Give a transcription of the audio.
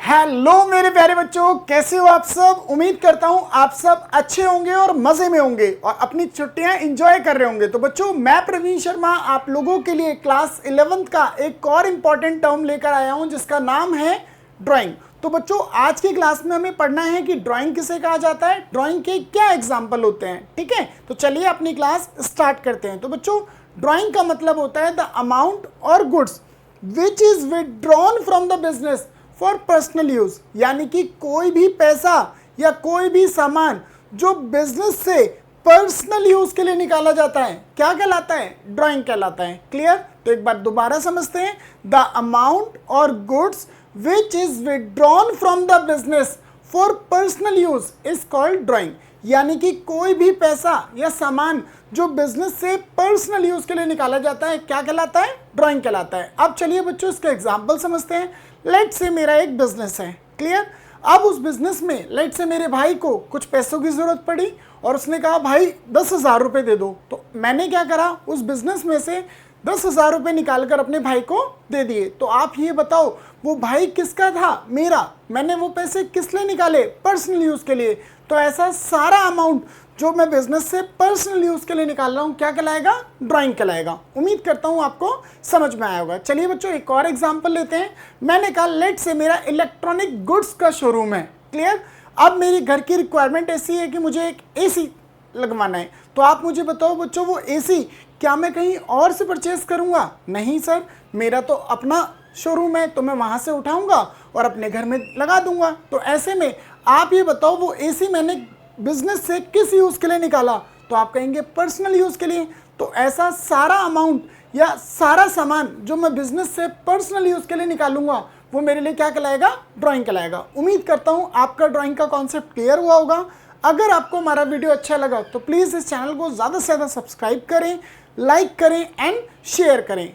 Hello मेरे प्यारे बच्चों, कैसे हो आप सब। उम्मीद करता हूं आप सब अच्छे होंगे और मजे में होंगे और अपनी छुट्टियां एंजॉय कर रहे होंगे। तो बच्चों, मैं प्रवीण शर्मा आप लोगों के लिए क्लास 11th का एक और इम्पॉर्टेंट टर्म लेकर आया हूं जिसका नाम है ड्राइंग। तो बच्चों, आज की क्लास में हमें पढ़ना है कि ड्राइंग किसे कहा जाता है, ड्राइंग के क्या एग्जाम्पल होते हैं। ठीक है, तो चलिए अपनी क्लास स्टार्ट करते हैं। तो बच्चों, ड्राइंग का मतलब होता है द अमाउंट और goods which is withdrawn from the business for personal use, यानी कि कोई भी पैसा या कोई भी सामान जो बिजनेस से पर्सनल यूज के लिए निकाला जाता है क्या कहलाता है, ड्राइंग कहलाता है। क्लियर। तो एक बार दोबारा समझते हैं। द अमाउंट और goods which is withdrawn from the business for personal use is called drawing, यानी कि कोई भी पैसा या सामान जो बिजनेस से पर्सनल यूज के लिए निकाला जाता है क्या कहलाता है, ड्राइंग कहलाता है। अब चलिए बच्चों, इसके एग्जांपल समझते हैं। लेट से मेरा एक बिजनेस है। क्लियर। अब उस बिजनेस में लेट से मेरे भाई को कुछ पैसों की जरूरत पड़ी और उसने कहा भाई 10,000 रुपये दे दो। तो मैंने क्या करा, उस बिजनेस में से 10,000 रुपये निकाल कर अपने भाई को दे दिए। तो आप ये बताओ वो भाई किसका था, मेरा। मैंने वो पैसे किस लिए निकाले, पर्सनल यूज के लिए। तो ऐसा सारा अमाउंट जो मैं बिजनेस से पर्सनल यूज के लिए निकाल रहा हूं क्या कहलाएगा, ड्राइंग कहलाएगा। उम्मीद करता हूं आपको समझ में आया होगा। चलिए बच्चों, एक और एग्जांपल लेते हैं। मैंने कहा लेट से मेरा इलेक्ट्रॉनिक गुड्स का शोरूम है। क्लियर। अब मेरी घर की रिक्वायरमेंट ऐसी है कि मुझे एक एसी लगवाना है। तो आप मुझे बताओ बच्चों, वो एसी क्या मैं कहीं और से परचेज करूंगा? नहीं सर, मेरा तो अपना शोरूम है, तो मैं वहां से उठाऊंगा और अपने घर में लगा दूंगा। तो ऐसे में आप ये बताओ वो एसी मैंने बिजनेस से किस यूज के लिए निकाला? तो आप कहेंगे पर्सनल यूज के लिए। तो ऐसा सारा अमाउंट या सारा सामान जो मैं बिजनेस से पर्सनल यूज के लिए निकालूंगा वो मेरे लिए क्या कहलाएगा, ड्राइंग कहलाएगा। उम्मीद करता हूं आपका ड्राइंग का कॉन्सेप्ट क्लियर हुआ होगा। अगर आपको हमारा वीडियो अच्छा लगा तो प्लीज़ इस चैनल को ज़्यादा से ज़्यादा सब्सक्राइब करें, लाइक करें एंड शेयर करें।